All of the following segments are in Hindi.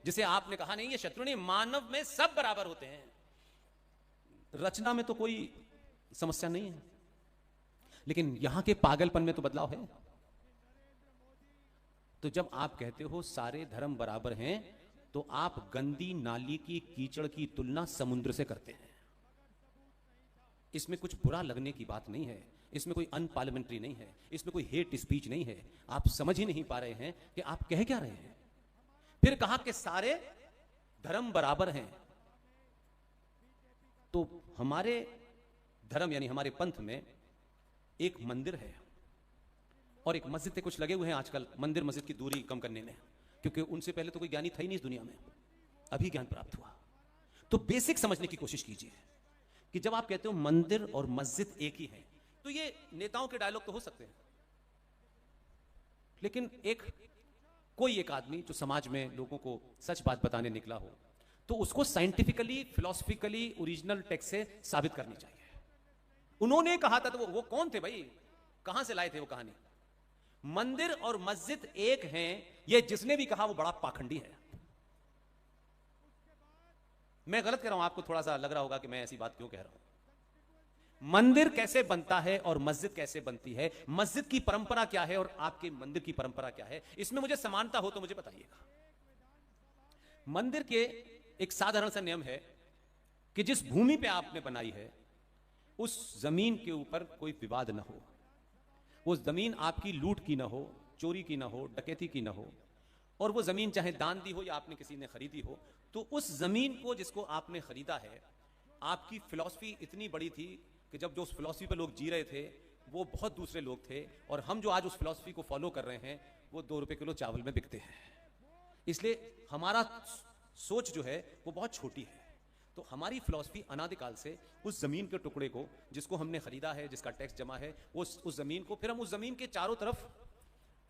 जिसे आपने कहा नहीं ये शत्रु नहीं, मानव में सब बराबर होते हैं, रचना में तो कोई समस्या नहीं है, लेकिन यहां के पागलपन में तो बदलाव है। तो जब आप कहते हो सारे धर्म बराबर हैं, तो आप गंदी नाली की कीचड़ की तुलना समुद्र से करते हैं। इसमें कुछ बुरा लगने की बात नहीं है, इसमें कोई अनपार्लियामेंट्री नहीं है, इसमें कोई हेट स्पीच नहीं है। आप समझ ही नहीं पा रहे हैं कि आप कह क्या रहे हैं। फिर कहा कि सारे धर्म बराबर हैं, तो हमारे धर्म यानी हमारे पंथ में एक मंदिर है और एक मस्जिद से कुछ लगे हुए हैं आजकल मंदिर मस्जिद की दूरी कम करने में, क्योंकि उनसे पहले तो कोई ज्ञानी था ही नहीं इस दुनिया में, अभी ज्ञान प्राप्त हुआ। तो बेसिक समझने की कोशिश कीजिए कि जब आप कहते हो मंदिर और मस्जिद एक ही है, तो ये नेताओं के डायलॉग तो हो सकते हैं, लेकिन कोई एक आदमी जो समाज में लोगों को सच बात बताने निकला हो, तो उसको साइंटिफिकली फिलोसफिकली ओरिजिनल टेक्स्ट से साबित करनी चाहिए। उन्होंने कहा था, तो वो कौन थे भाई, कहां से लाए थे वो कहानी। मंदिर और मस्जिद एक हैं, ये जिसने भी कहा वो बड़ा पाखंडी है। मैं गलत कह रहा हूं, आपको थोड़ा सा लग रहा होगा कि मैं ऐसी बात क्यों कह रहा हूं। मंदिर कैसे बनता है और मस्जिद कैसे बनती है, मस्जिद की परंपरा क्या है और आपके मंदिर की परंपरा क्या है, इसमें मुझे समानता हो तो मुझे बताइएगा। मंदिर के एक साधारण सा नियम है कि जिस भूमि पे आपने बनाई है उस जमीन के ऊपर कोई विवाद ना हो, वो जमीन आपकी लूट की ना हो, चोरी की ना हो, डकैती की ना हो, और वो जमीन चाहे दान दी हो या आपने किसी ने खरीदी हो, तो उस जमीन को जिसको आपने खरीदा है, आपकी फिलॉसफी इतनी बड़ी थी कि जब जो उस फिलॉसफी पे लोग जी रहे थे वो बहुत दूसरे लोग थे, और हम जो आज उस फिलॉसफी को फॉलो कर रहे हैं वो 2 रुपए किलो चावल में बिकते हैं। इसलिए हमारा सोच जो है वो बहुत छोटी है। तो हमारी फिलॉसफी अनादिकाल से उस जमीन के टुकड़े को जिसको हमने खरीदा है, जिसका टैक्स जमा है, उस जमीन को फिर हम उस जमीन के चारों तरफ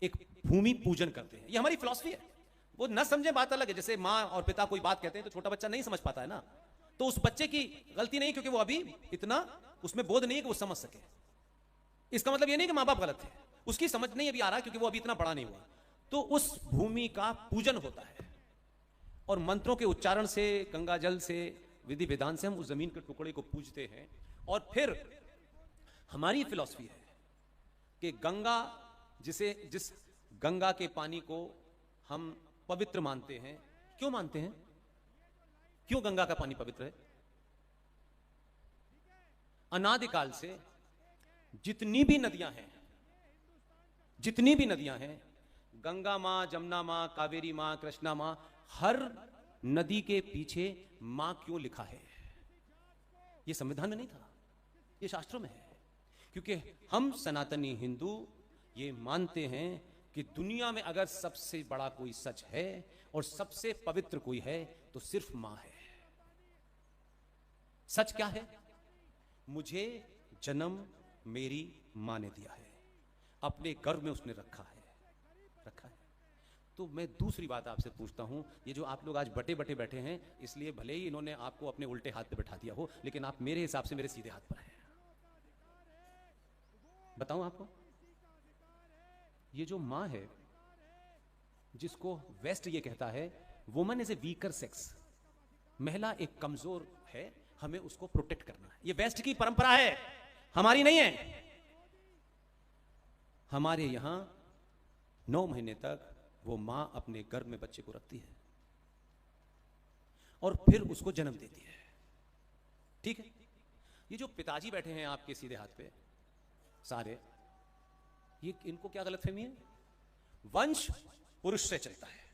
एक भूमि पूजन करते हैं। ये हमारी फिलॉसफी है। वो न समझे बात अलग है, जैसे माँ और पिता कोई बात कहते हैं तो छोटा बच्चा नहीं समझ पाता है ना, तो उस बच्चे की गलती नहीं, क्योंकि वो अभी इतना उसमें बोध नहीं है कि वो समझ सके। इसका मतलब ये नहीं कि माँ बाप गलत थे, उसकी समझ नहीं अभी आ रहा क्योंकि वो अभी इतना बड़ा नहीं हुआ। तो उस भूमि का पूजन होता है और मंत्रों के उच्चारण से, गंगा जल से, विधि विधान से हम उस जमीन के टुकड़े को पूजते हैं। और फिर हमारी फिलॉसफी है कि गंगा जिस गंगा के पानी को हम पवित्र मानते हैं। क्यों मानते हैं? क्यों गंगा का पानी पवित्र है? अनादिकाल से जितनी भी नदियां हैं, गंगा मां, जमुना मां, कावेरी मां, कृष्णा मां, हर नदी के पीछे मां क्यों लिखा है? यह संविधान में नहीं था, यह शास्त्रों में है। क्योंकि हम सनातनी हिंदू ये मानते हैं कि दुनिया में अगर सबसे बड़ा कोई सच है और सबसे पवित्र कोई है तो सिर्फ मां है। सच क्या है? मुझे जन्म मेरी मां ने दिया है, अपने गर्भ में उसने रखा है। तो मैं दूसरी बात आपसे पूछता हूं, ये जो आप लोग आज बटे बटे बैठे हैं, इसलिए भले ही इन्होंने आपको अपने उल्टे हाथ पे बैठा दिया हो, लेकिन आप मेरे हिसाब से मेरे सीधे हाथ पर हैं। बताऊं आपको, ये जो मां है, जिसको वेस्ट ये कहता है woman is a weaker sex, महिला एक कमजोर है, हमें उसको प्रोटेक्ट करना है। ये वेस्ट की परंपरा है, हमारी नहीं है। हमारे यहां 9 महीने तक वो मां अपने गर्भ में बच्चे को रखती है और फिर उसको जन्म देती है। ठीक है? ये जो पिताजी बैठे हैं आपके सीधे हाथ पे सारे, ये इनको क्या गलतफहमी है? वंश पुरुष से चलता है।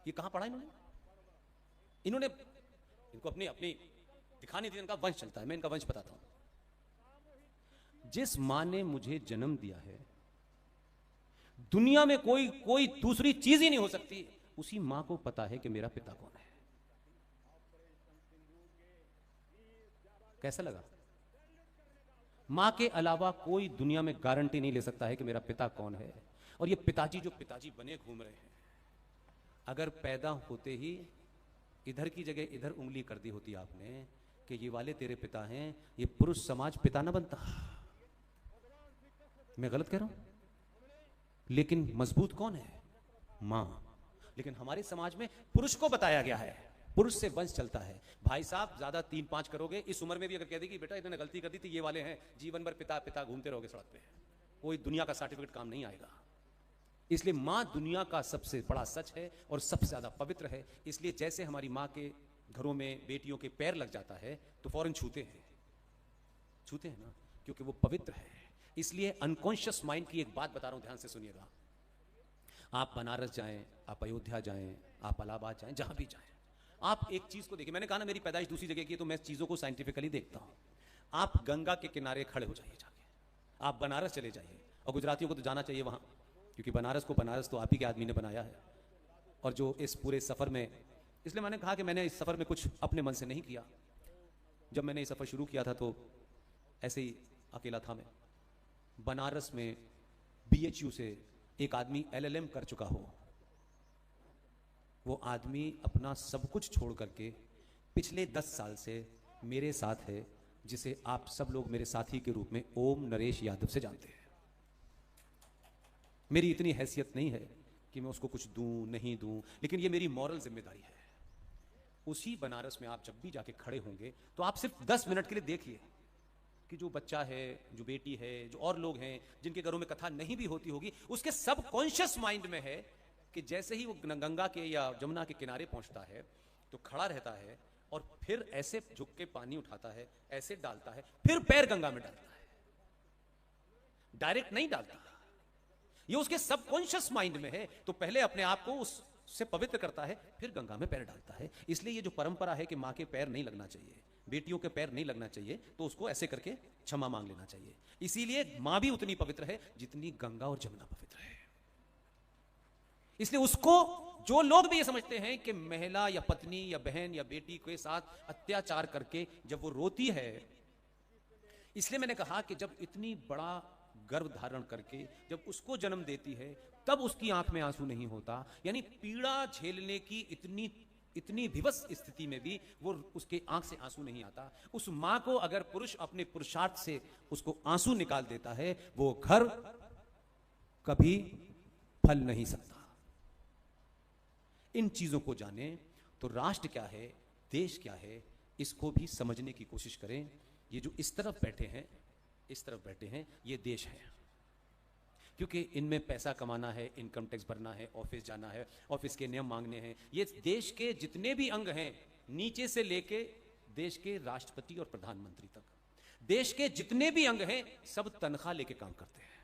ये कहां पढ़ा इन्होंने इनको अपनी दिखानी थी, इनका वंश चलता है। मैं इनका वंश बताता हूं। जिस मां ने मुझे जन्म दिया है, दुनिया में कोई दूसरी चीज ही नहीं हो सकती, उसी मां को पता है कि मेरा पिता कौन है। कैसा लगा? मां के अलावा कोई दुनिया में गारंटी नहीं ले सकता है कि मेरा पिता कौन है। और ये पिताजी जो पिताजी बने घूम रहे हैं, अगर पैदा होते ही इधर की जगह इधर उंगली कर दी होती आपने कि ये वाले तेरे पिता हैं, ये पुरुष समाज पिता ना बनता। मैं गलत कह रहा हूं? लेकिन मजबूत कौन है? मां। लेकिन हमारे समाज में पुरुष को बताया गया है, पुरुष से वंश चलता है। भाई साहब ज्यादा 3-5 करोगे, इस उम्र में भी अगर कह दे कि बेटा इन्होंने गलती कर दी थी, ये वाले हैं, जीवन भर पिता पिता घूमते रहोगे सड़क पे, कोई दुनिया का सर्टिफिकेट काम नहीं आएगा। इसलिए मां दुनिया का सबसे बड़ा सच है और सबसे ज्यादा पवित्र है। इसलिए जैसे हमारी मां के घरों में बेटियों के पैर लग जाता है तो फौरन छूते हैं ना, क्योंकि वो पवित्र है। इसलिए अनकॉन्शियस माइंड की एक बात बता रहा हूं, ध्यान से सुनिएगा। आप बनारस जाएं, आप अयोध्या जाएं, आप इलाहाबाद जाएं, जहां भी जाएं, आप एक चीज को देखिए। मैंने कहा ना मेरी पैदाइश दूसरी जगह की है, तो मैं चीजों को साइंटिफिकली देखता हूं। आप गंगा के किनारे खड़े हो जाइए जाके, आप बनारस चले जाइए, और गुजरातियों को तो जाना चाहिए वहां, क्योंकि बनारस को बनारस तो आप ही के आदमी ने बनाया है। और जो इस पूरे सफर में, इसलिए मैंने कहा कि मैंने इस सफर में कुछ अपने मन से नहीं किया। जब मैंने ये सफर शुरू किया था तो ऐसे ही अकेला था मैं। बनारस में BHU से एक आदमी LLM कर चुका हो, वो आदमी अपना सब कुछ छोड़ करके पिछले 10 साल से मेरे साथ है, जिसे आप सब लोग मेरे साथी के रूप में ओम नरेश यादव से जानते हैं। मेरी इतनी हैसियत नहीं है कि मैं उसको कुछ दूं नहीं दूं, लेकिन ये मेरी मॉरल जिम्मेदारी है। उसी बनारस में आप जब भी जाके खड़े होंगे तो आप सिर्फ 10 मिनट के लिए देखिए कि जो बच्चा है, जो बेटी है, जो और लोग हैं जिनके घरों में कथा नहीं भी होती होगी, उसके सब कॉन्शियस माइंड में है कि जैसे ही वो गंगा के या जमुना के किनारे पहुंचता है तो खड़ा रहता है और फिर ऐसे झुक के पानी उठाता है, ऐसे डालता है, फिर पैर गंगा में डालता है, डायरेक्ट नहीं डालता। ये उसके सबकॉन्शियस माइंड में है, तो पहले अपने आप को उससे पवित्र करता है, फिर गंगा में पैर डालता है। इसलिए ये जो परंपरा है कि मां के पैर नहीं लगना चाहिए, बेटियों के पैर नहीं लगना चाहिए, तो उसको ऐसे करके क्षमा मांग लेना चाहिए। इसीलिए मां भी उतनी पवित्र है जितनी गंगा और जमुना पवित्र है। इसलिए उसको जो लोग भी ये समझते हैं कि महिला या पत्नी या बहन या बेटी के साथ अत्याचार करके जब वो रोती है, इसलिए मैंने कहा कि जब इतनी बड़ा गर्भ धारण करके जब उसको जन्म देती है तब उसकी आंख में आंसू नहीं होता, यानी पीड़ा झेलने की इतनी विवश स्थिति में भी वो उसके आंख से आंसू नहीं आता। उस मां को अगर पुरुष अपने पुरुषार्थ से उसको आंसू निकाल देता है, वो घर कभी फल नहीं सकता। इन चीजों को जाने तो राष्ट्र क्या है, देश क्या है, इसको भी समझने की कोशिश करें। ये जो इस तरफ बैठे हैं, इस तरफ बैठे हैं, ये देश है, क्योंकि इनमें पैसा कमाना है, इनकम टैक्स भरना है, ऑफिस जाना है, ऑफिस के नियम मांगने हैं। ये देश के जितने भी अंग हैं, नीचे से लेके देश के राष्ट्रपति और प्रधानमंत्री तक, देश के जितने भी अंग हैं, सब तनख्वाह लेके काम करते हैं।